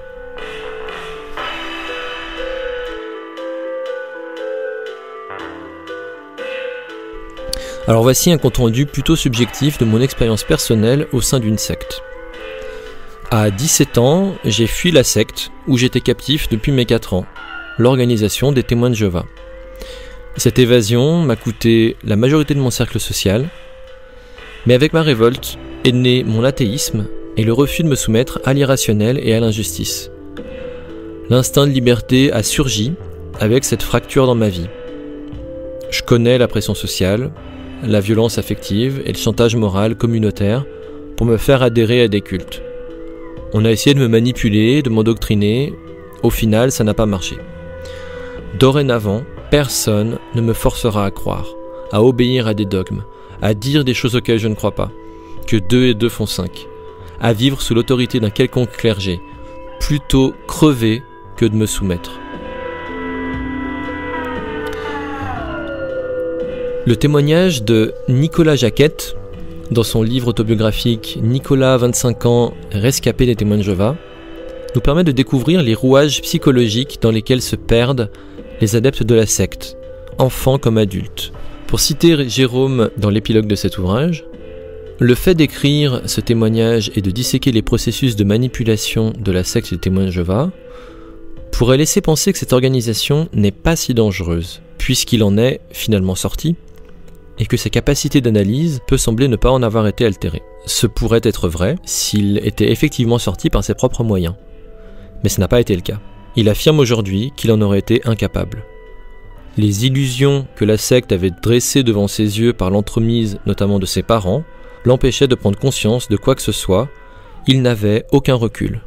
Alors voici un compte-rendu plutôt subjectif de mon expérience personnelle au sein d'une secte. À 17 ans, j'ai fui la secte où j'étais captif depuis mes 4 ans, l'organisation des témoins de Jéhovah. Cette évasion m'a coûté la majorité de mon cercle social, mais avec ma révolte est né mon athéisme et le refus de me soumettre à l'irrationnel et à l'injustice. L'instinct de liberté a surgi avec cette fracture dans ma vie. Je connais la pression sociale, la violence affective et le chantage moral communautaire pour me faire adhérer à des cultes. On a essayé de me manipuler, de m'endoctriner, au final ça n'a pas marché. Dorénavant, personne ne me forcera à croire, à obéir à des dogmes, à dire des choses auxquelles je ne crois pas, que 2 et 2 font 5, à vivre sous l'autorité d'un quelconque clergé, plutôt crever que de me soumettre. Le témoignage de Nicolas Jacquette, dans son livre autobiographique « Nicolas, 25 ans, rescapé des témoins de Jéhovah », nous permet de découvrir les rouages psychologiques dans lesquels se perdent les adeptes de la secte, enfants comme adultes. Pour citer Jérôme dans l'épilogue de cet ouvrage, Le fait d'écrire ce témoignage et de disséquer les processus de manipulation de la secte des témoins de Jéhovah pourrait laisser penser que cette organisation n'est pas si dangereuse, puisqu'il en est finalement sorti, et que sa capacité d'analyse peut sembler ne pas en avoir été altérée. Ce pourrait être vrai s'il était effectivement sorti par ses propres moyens. Mais ce n'a pas été le cas. Il affirme aujourd'hui qu'il en aurait été incapable. Les illusions que la secte avait dressées devant ses yeux par l'entremise notamment de ses parents l'empêchaient de prendre conscience de quoi que ce soit. Il n'avait aucun recul.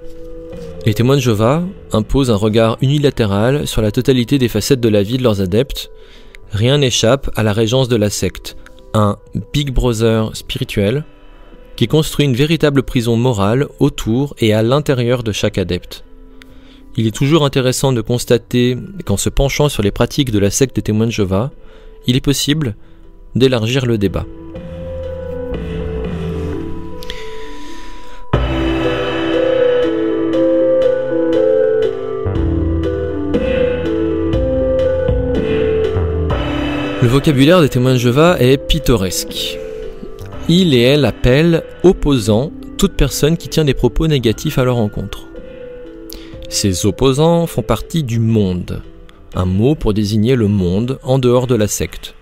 Les témoins de Jéhovah imposent un regard unilatéral sur la totalité des facettes de la vie de leurs adeptes. Rien n'échappe à la régence de la secte, un Big Brother spirituel qui construit une véritable prison morale autour et à l'intérieur de chaque adepte. Il est toujours intéressant de constater qu'en se penchant sur les pratiques de la secte des témoins de Jéhovah, il est possible d'élargir le débat. Le vocabulaire des témoins de Jéhovah est pittoresque. Il et elle appellent opposants toute personne qui tient des propos négatifs à leur encontre. Ces opposants font partie du monde, un mot pour désigner le monde en dehors de la secte.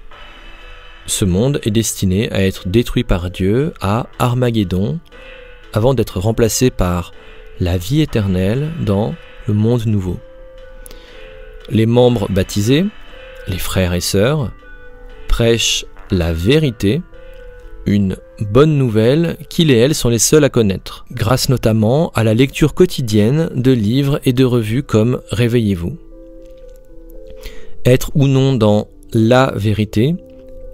Ce monde est destiné à être détruit par Dieu à Armageddon, avant d'être remplacé par la vie éternelle dans le monde nouveau. Les membres baptisés, les frères et sœurs, prêchent la vérité, une bonne nouvelle qu'ils et elles sont les seuls à connaître, grâce notamment à la lecture quotidienne de livres et de revues comme Réveillez-vous. Être ou non dans la vérité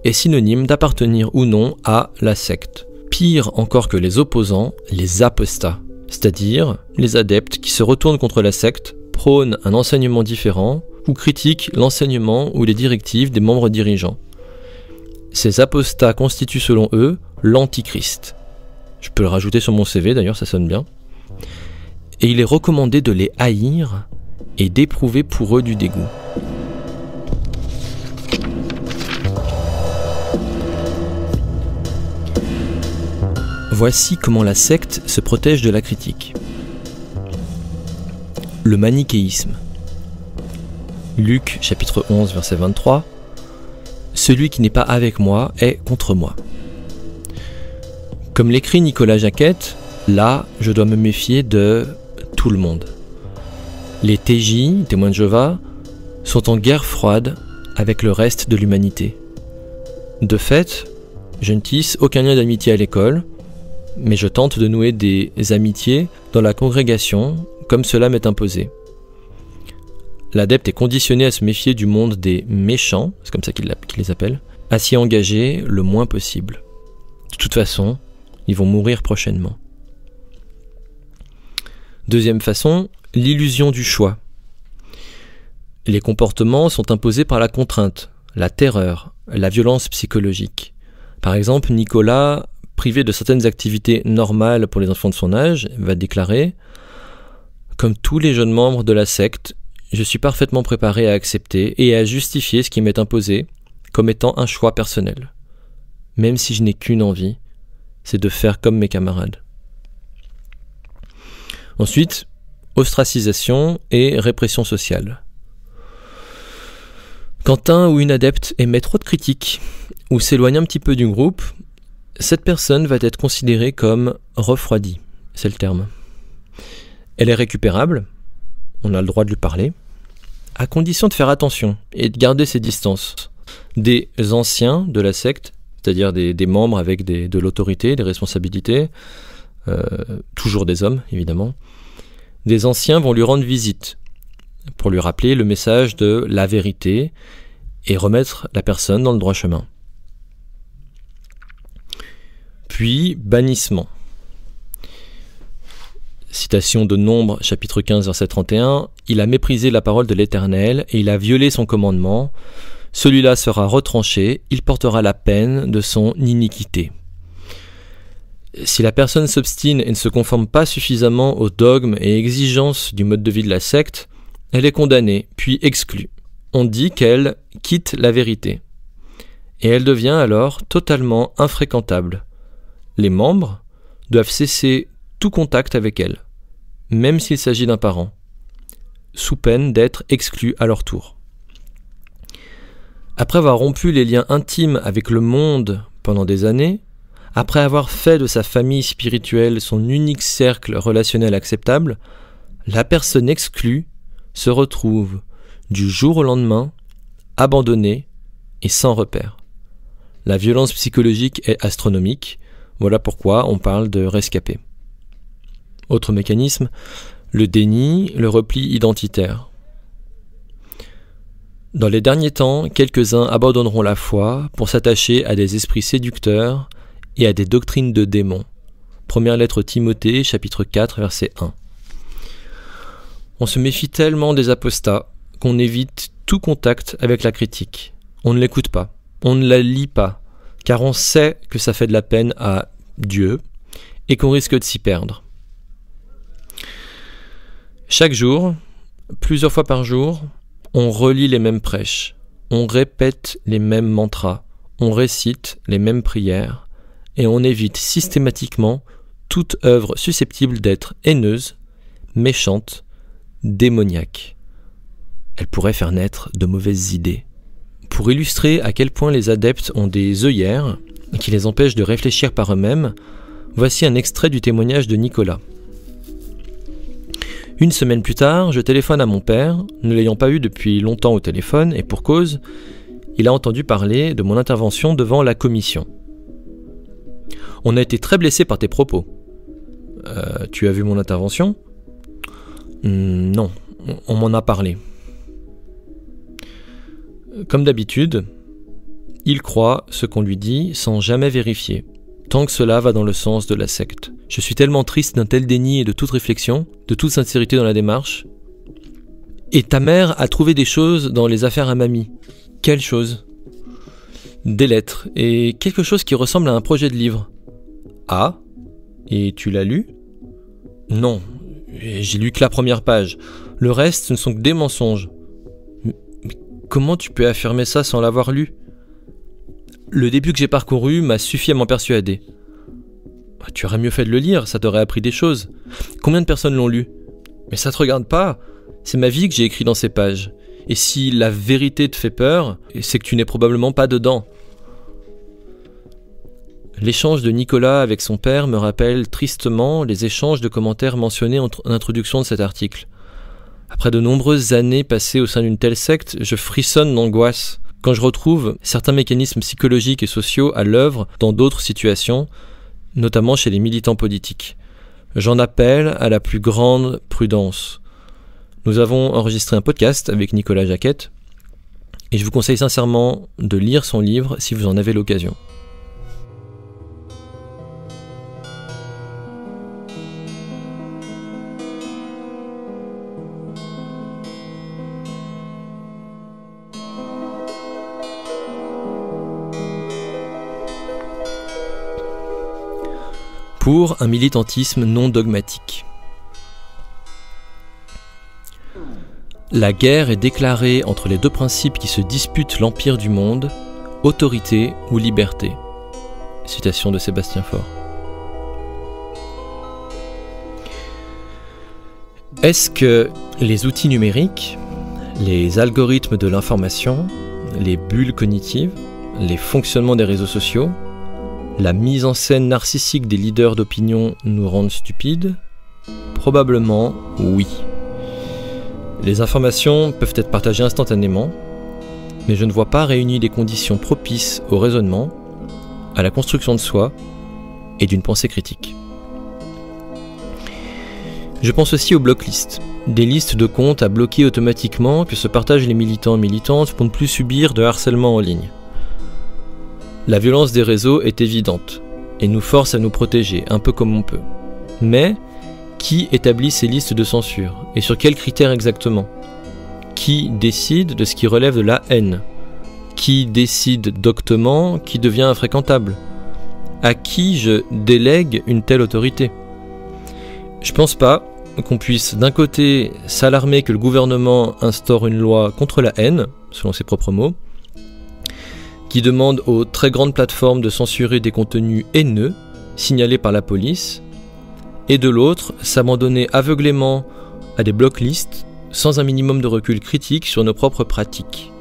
est synonyme d'appartenir ou non à la secte. Pire encore que les opposants, les apostats, c'est-à-dire les adeptes qui se retournent contre la secte, prônent un enseignement différent ou critiquent l'enseignement ou les directives des membres dirigeants. Ces apostats constituent selon eux l'antichrist. Je peux le rajouter sur mon CV d'ailleurs, ça sonne bien. Et il est recommandé de les haïr et d'éprouver pour eux du dégoût. Voici comment la secte se protège de la critique. Le manichéisme. Luc chapitre 11 verset 23. Celui qui n'est pas avec moi est contre moi. Comme l'écrit Nicolas Jacquette, là, je dois me méfier de tout le monde. Les TJ, témoins de Jéhovah, sont en guerre froide avec le reste de l'humanité. De fait, je ne tisse aucun lien d'amitié à l'école, mais je tente de nouer des amitiés dans la congrégation, comme cela m'est imposé. L'adepte est conditionné à se méfier du monde des méchants, c'est comme ça qu'il les appelle, à s'y engager le moins possible. De toute façon, ils vont mourir prochainement. Deuxième façon, l'illusion du choix. Les comportements sont imposés par la contrainte, la terreur, la violence psychologique. Par exemple, Nicolas, privé de certaines activités normales pour les enfants de son âge, va déclarer « Comme tous les jeunes membres de la secte, je suis parfaitement préparé à accepter et à justifier ce qui m'est imposé comme étant un choix personnel. Même si je n'ai qu'une envie, c'est de faire comme mes camarades. » Ensuite, ostracisation et répression sociale. Quand un ou une adepte émet trop de critiques ou s'éloigne un petit peu du groupe, cette personne va être considérée comme refroidie, c'est le terme. Elle est récupérable, on a le droit de lui parler, à condition de faire attention et de garder ses distances. Des anciens de la secte, c'est-à-dire des membres avec de l'autorité, des responsabilités, toujours des hommes évidemment, des anciens vont lui rendre visite pour lui rappeler le message de la vérité et remettre la personne dans le droit chemin. Puis, bannissement. Citation de Nombre, chapitre 15, verset 31. « Il a méprisé la parole de l'Éternel et il a violé son commandement. Celui-là sera retranché, il portera la peine de son iniquité. » Si la personne s'obstine et ne se conforme pas suffisamment aux dogmes et exigences du mode de vie de la secte, elle est condamnée, puis exclue. On dit qu'elle quitte la vérité. Et elle devient alors totalement infréquentable. les membres, doivent cesser tout contact avec elle, même s'il s'agit d'un parent, sous peine d'être exclus à leur tour. Après avoir rompu les liens intimes avec le monde pendant des années, après avoir fait de sa famille spirituelle son unique cercle relationnel acceptable, la personne exclue se retrouve du jour au lendemain abandonnée et sans repère. La violence psychologique est astronomique, voilà pourquoi on parle de rescapé. Autre mécanisme, le déni, le repli identitaire. Dans les derniers temps, quelques-uns abandonneront la foi pour s'attacher à des esprits séducteurs et à des doctrines de démons. Première lettre Timothée, chapitre 4, verset 1. On se méfie tellement des apostats qu'on évite tout contact avec la critique. On ne l'écoute pas, on ne la lit pas, car on sait que ça fait de la peine à Dieu et qu'on risque de s'y perdre. Chaque jour, plusieurs fois par jour, on relit les mêmes prêches, on répète les mêmes mantras, on récite les mêmes prières, et on évite systématiquement toute œuvre susceptible d'être haineuse, méchante, démoniaque. Elle pourrait faire naître de mauvaises idées. Pour illustrer à quel point les adeptes ont des œillères qui les empêchent de réfléchir par eux-mêmes, voici un extrait du témoignage de Nicolas. Une semaine plus tard, je téléphone à mon père, ne l'ayant pas eu depuis longtemps au téléphone, et pour cause, il a entendu parler de mon intervention devant la commission. On a été très blessé par tes propos. Tu as vu mon intervention ? Non, on m'en a parlé. Comme d'habitude, il croit ce qu'on lui dit sans jamais vérifier, tant que cela va dans le sens de la secte. Je suis tellement triste d'un tel déni et de toute réflexion, de toute sincérité dans la démarche. Et ta mère a trouvé des choses dans les affaires à mamie. Quelles choses ? Des lettres et quelque chose qui ressemble à un projet de livre. Ah ? Et tu l'as lu ? Non, j'ai lu que la première page. Le reste, ce ne sont que des mensonges. Mais comment tu peux affirmer ça sans l'avoir lu ? Le début que j'ai parcouru m'a suffi à m'en persuader. Tu aurais mieux fait de le lire, ça t'aurait appris des choses. Combien de personnes l'ont lu ? Mais ça te regarde pas. C'est ma vie que j'ai écrit dans ces pages. Et si la vérité te fait peur, c'est que tu n'es probablement pas dedans. L'échange de Nicolas avec son père me rappelle tristement les échanges de commentaires mentionnés en introduction de cet article. Après de nombreuses années passées au sein d'une telle secte, je frissonne d'angoisse quand je retrouve certains mécanismes psychologiques et sociaux à l'œuvre dans d'autres situations, notamment chez les militants politiques. J'en appelle à la plus grande prudence. Nous avons enregistré un podcast avec Nicolas Jacquette et je vous conseille sincèrement de lire son livre si vous en avez l'occasion. Pour un militantisme non dogmatique. La guerre est déclarée entre les deux principes qui se disputent l'empire du monde, autorité ou liberté. Citation de Sébastien Faure. Est-ce que les outils numériques, les algorithmes de l'information, les bulles cognitives, les fonctionnements des réseaux sociaux, la mise en scène narcissique des leaders d'opinion nous rendent stupides ? Probablement oui. Les informations peuvent être partagées instantanément, mais je ne vois pas réunies les conditions propices au raisonnement, à la construction de soi et d'une pensée critique. Je pense aussi aux blocklists, des listes de comptes à bloquer automatiquement que se partagent les militants et militantes pour ne plus subir de harcèlement en ligne. La violence des réseaux est évidente et nous force à nous protéger, un peu comme on peut. Mais qui établit ces listes de censure et sur quels critères exactement ? Qui décide de ce qui relève de la haine ? Qui décide doctement qui devient infréquentable ? À qui je délègue une telle autorité ? Je pense pas qu'on puisse d'un côté s'alarmer que le gouvernement instaure une loi contre la haine, selon ses propres mots, qui demande aux très grandes plateformes de censurer des contenus haineux, signalés par la police, et de l'autre, s'abandonner aveuglément à des blocklists sans un minimum de recul critique sur nos propres pratiques.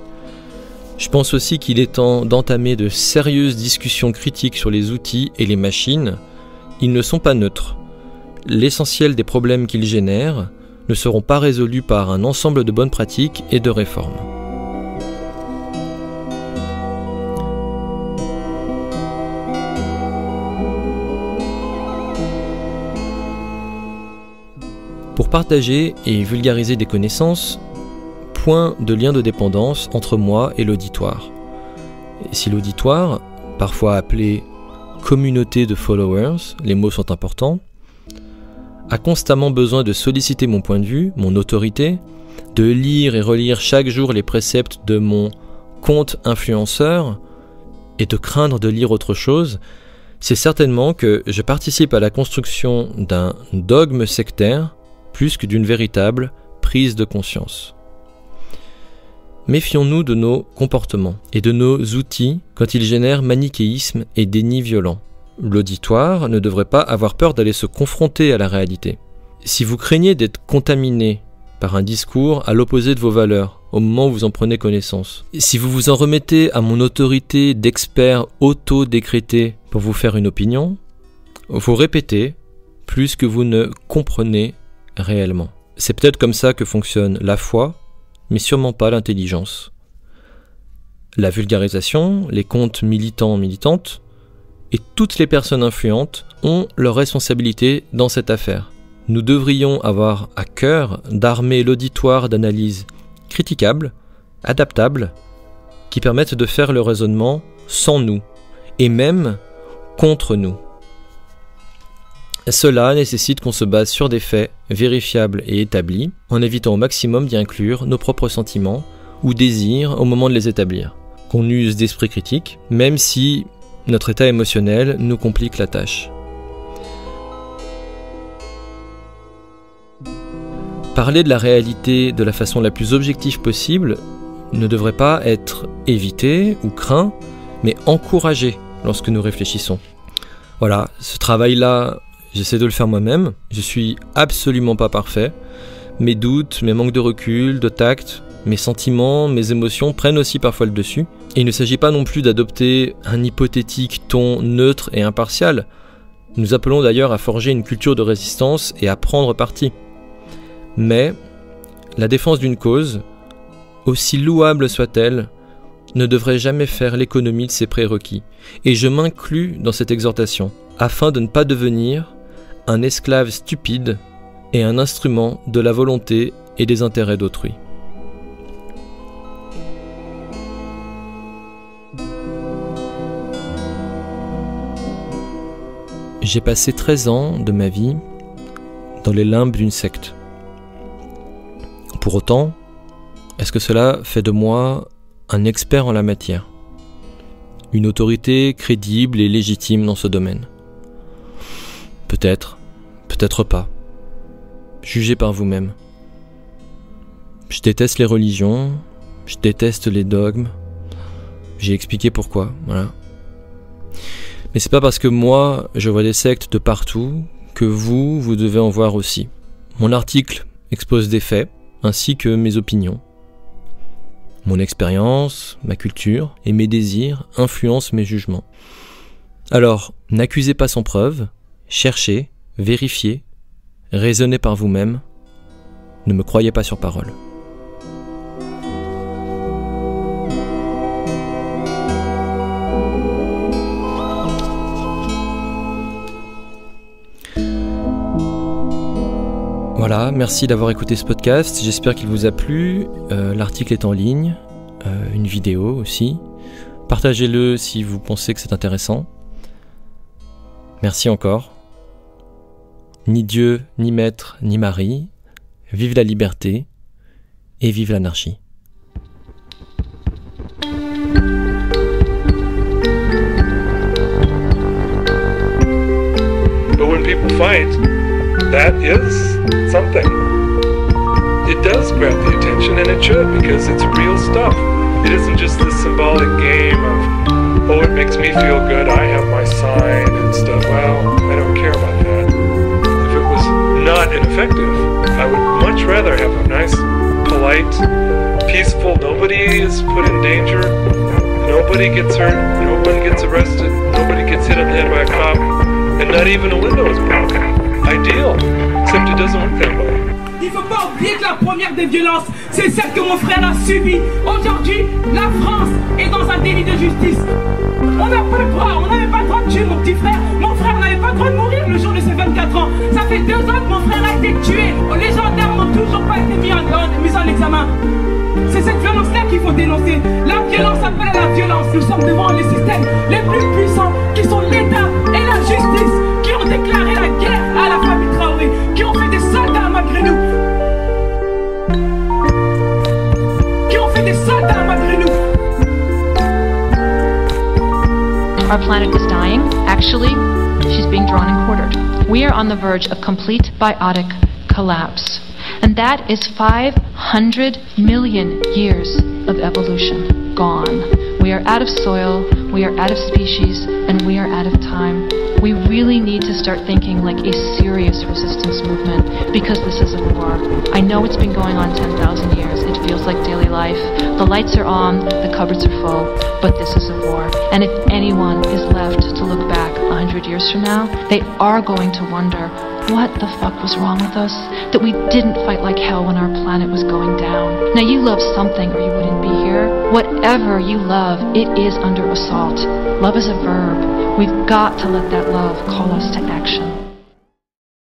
Je pense aussi qu'il est temps d'entamer de sérieuses discussions critiques sur les outils et les machines. Ils ne sont pas neutres. L'essentiel des problèmes qu'ils génèrent ne seront pas résolus par un ensemble de bonnes pratiques et de réformes. Pour partager et vulgariser des connaissances, point de lien de dépendance entre moi et l'auditoire. Et si l'auditoire, parfois appelé communauté de followers, les mots sont importants, a constamment besoin de solliciter mon point de vue, mon autorité, de lire et relire chaque jour les préceptes de mon compte influenceur et de craindre de lire autre chose, c'est certainement que je participe à la construction d'un dogme sectaire plus que d'une véritable prise de conscience. Méfions-nous de nos comportements et de nos outils quand ils génèrent manichéisme et déni violent. L'auditoire ne devrait pas avoir peur d'aller se confronter à la réalité. Si vous craignez d'être contaminé par un discours à l'opposé de vos valeurs au moment où vous en prenez connaissance, si vous vous en remettez à mon autorité d'expert auto-décrété pour vous faire une opinion, vous répétez plus que vous ne comprenez réellement. C'est peut-être comme ça que fonctionne la foi, mais sûrement pas l'intelligence. La vulgarisation, les comptes militants-militantes, et toutes les personnes influentes ont leur responsabilité dans cette affaire. Nous devrions avoir à cœur d'armer l'auditoire d'analyses critiquables, adaptables, qui permettent de faire le raisonnement sans nous, et même contre nous. Cela nécessite qu'on se base sur des faits vérifiables et établis, en évitant au maximum d'y inclure nos propres sentiments ou désirs au moment de les établir. Qu'on use d'esprit critique, même si notre état émotionnel nous complique la tâche. Parler de la réalité de la façon la plus objective possible ne devrait pas être évité ou craint, mais encouragé lorsque nous réfléchissons. Voilà, ce travail-là, j'essaie de le faire moi-même. Je suis absolument pas parfait. Mes doutes, mes manques de recul, de tact, mes sentiments, mes émotions prennent aussi parfois le dessus. Et il ne s'agit pas non plus d'adopter un hypothétique ton neutre et impartial. Nous appelons d'ailleurs à forger une culture de résistance et à prendre parti. Mais la défense d'une cause, aussi louable soit-elle, ne devrait jamais faire l'économie de ses prérequis. Et je m'inclus dans cette exhortation, afin de ne pas devenir un esclave stupide et un instrument de la volonté et des intérêts d'autrui. J'ai passé 13 ans de ma vie dans les limbes d'une secte. Pour autant, est-ce que cela fait de moi un expert en la matière? Une autorité crédible et légitime dans ce domaine? Peut-être, peut-être pas. Jugez par vous-même. Je déteste les religions, je déteste les dogmes. J'ai expliqué pourquoi, voilà. Mais c'est pas parce que moi, je vois des sectes de partout, que vous devez en voir aussi. Mon article expose des faits, ainsi que mes opinions. Mon expérience, ma culture et mes désirs influencent mes jugements. Alors, n'accusez pas sans preuve, cherchez, vérifiez, raisonnez par vous-même, ne me croyez pas sur parole. Voilà, merci d'avoir écouté ce podcast, j'espère qu'il vous a plu. L'article est en ligne, une vidéo aussi. Partagez-le si vous pensez que c'est intéressant. Merci encore. Ni Dieu, ni Maître, ni Marie, vive la liberté et vive l'anarchie. But when people fight, that is something. It does grab the attention, and it should, because it's real stuff. It isn't just this symbolic game of, oh, it makes me feel good, I have my sign and stuff. Well, polite, peaceful. Nobody is put in danger. Nobody gets hurt. No one gets arrested. Nobody gets hit on the head by a cop. And not even a window is broken. Ideal. Except it doesn't work that way. Il ne faut pas oublier que la première des violences, c'est celle que mon frère a subie. Aujourd'hui, la France est dans un délit de justice. On n'a pas le droit, on n'avait pas le droit de tuer mon petit frère. Mon frère n'avait pas le droit de mourir le jour de ses 24 ans. Ça fait 2 ans que mon frère a été tué. Les gendarmes n'ont toujours pas été mis en examen. C'est cette violence-là qu'il faut dénoncer. La violence appelle à la violence. Nous sommes devant les systèmes les plus puissants qui sont l'État et la justice qui ont déclaré la guerre à la famille Traoré, qui ont fait des soldats malgré nous. Qui ont fait des soldats malgré nous. Our planet is dying. Actually, she's being drawn and quartered. We are on the verge of complete biotic collapse. And that is 500 million years of evolution gone. We are out of soil, we are out of species, and we are out of time. We really need to start thinking like a serious resistance movement, because this is a war. I know it's been going on 10,000 years. It feels like daily life. The lights are on, the cupboards are full, but this is a war. And if anyone is left to look back 100 years from now, they are going to wonder, what the fuck was wrong with us? That we didn't fight like hell when our planet was going down. Now you love something or you wouldn't be here. Whatever you love, it is under assault. Love is a verb. We've got to let that love call us to